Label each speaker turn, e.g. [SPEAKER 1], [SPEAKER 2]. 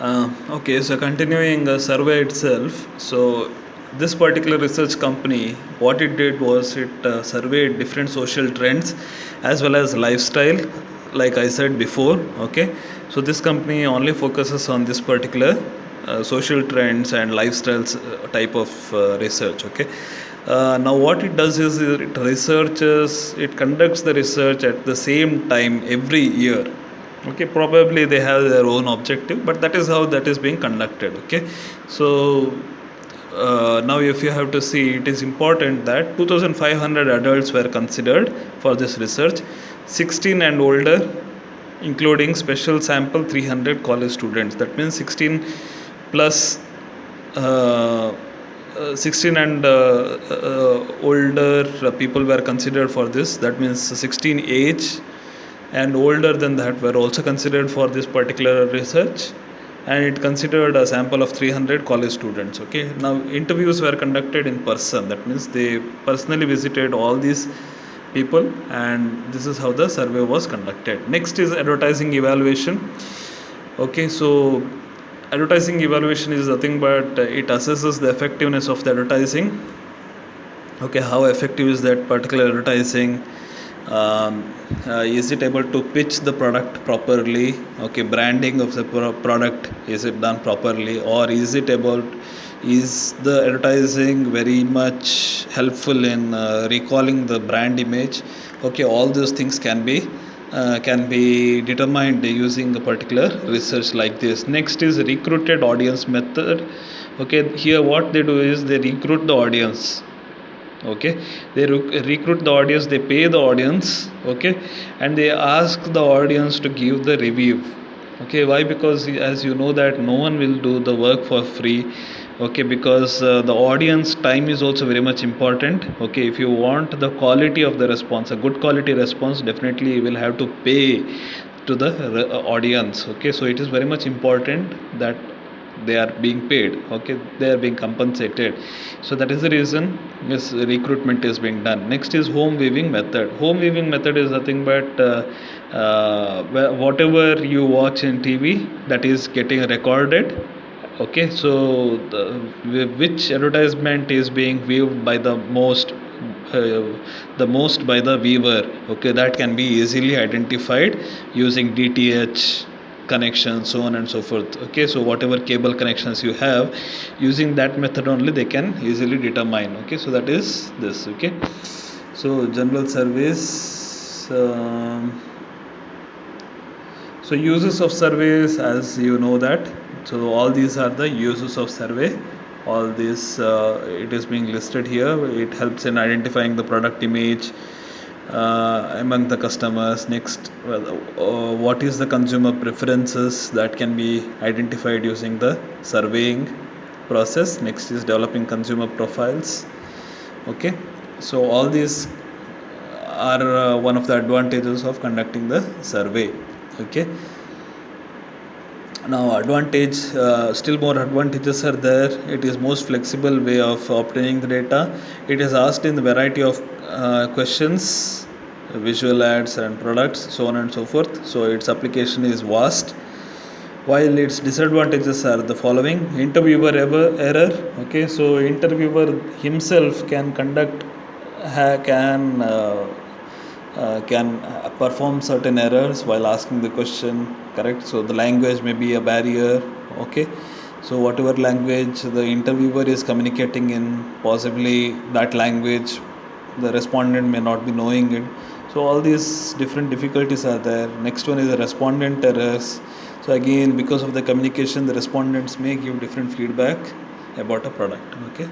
[SPEAKER 1] Okay, so continuing the survey itself, so this particular research company, what it did was it surveyed different social trends as well as lifestyle, like I said before. Okay, so this company only focuses on this particular social trends and lifestyles type of research. Okay, now what it does is it conducts the research at the same time every year. Okay, probably they have their own objective, but that is how that is being conducted. Okay, so now if you have to see, it is important that 2500 adults were considered for this research, 16 and older, including special sample 300 college students. That means 16 plus 16 and older people were considered for this. That means 16 age and older than that were also considered for this particular research, and it considered a sample of 300 college students. Okay, now interviews were conducted in person. That means they personally visited all these people, and this is how the survey was conducted. Next is advertising evaluation. Okay, so advertising evaluation is nothing but it assesses the effectiveness of the advertising. Okay, how effective is that particular advertising? Is it able to pitch the product properly? Okay, branding of the product, is it done properly, or is the advertising very much helpful in recalling the brand image? Okay, all those things can be determined using a particular research like this. Next is recruited audience method. Okay, here what they do is they recruit the audience. Okay, they recruit the audience, they pay the audience. Okay, and they ask the audience to give the review. Okay, why? Because as you know that no one will do the work for free. Okay, because the audience time is also very much important. Okay, if you want the quality of the response, a good quality response, definitely you will have to pay to the audience. Okay, so it is very much important that they are being paid. Okay, they are being compensated. So that is the reason this recruitment is being done. Next is home viewing method. Home viewing method is nothing but whatever you watch in TV, that is getting recorded. Okay, so which advertisement is being viewed by the most by the viewer. Okay, that can be easily identified using DTH connections, so on and so forth. Okay, so whatever cable connections you have, using that method only they can easily determine. Okay, so that is this. Okay, so general surveys. So uses of surveys, as you know that, so all these are the uses of survey. All this it is being listed here. It helps in identifying the product image among the customers. Next, what is the consumer preferences, that can be identified using the surveying process. Next is developing consumer profiles. Okay, so all these are one of the advantages of conducting the survey. Okay, now still more advantages are there. It is most flexible way of obtaining the data. It is asked in the variety of questions, visual ads and products, so on and so forth. So its application is vast. While its disadvantages are the following: interviewer error. Okay, so interviewer himself can perform certain errors while asking the question. Correct, so the language may be a barrier. Okay, so whatever language the interviewer is communicating in, possibly that language the respondent may not be knowing it. So all these different difficulties are there. Next one is the respondent errors. So again, because of the communication, the respondents may give different feedback about a product. Okay.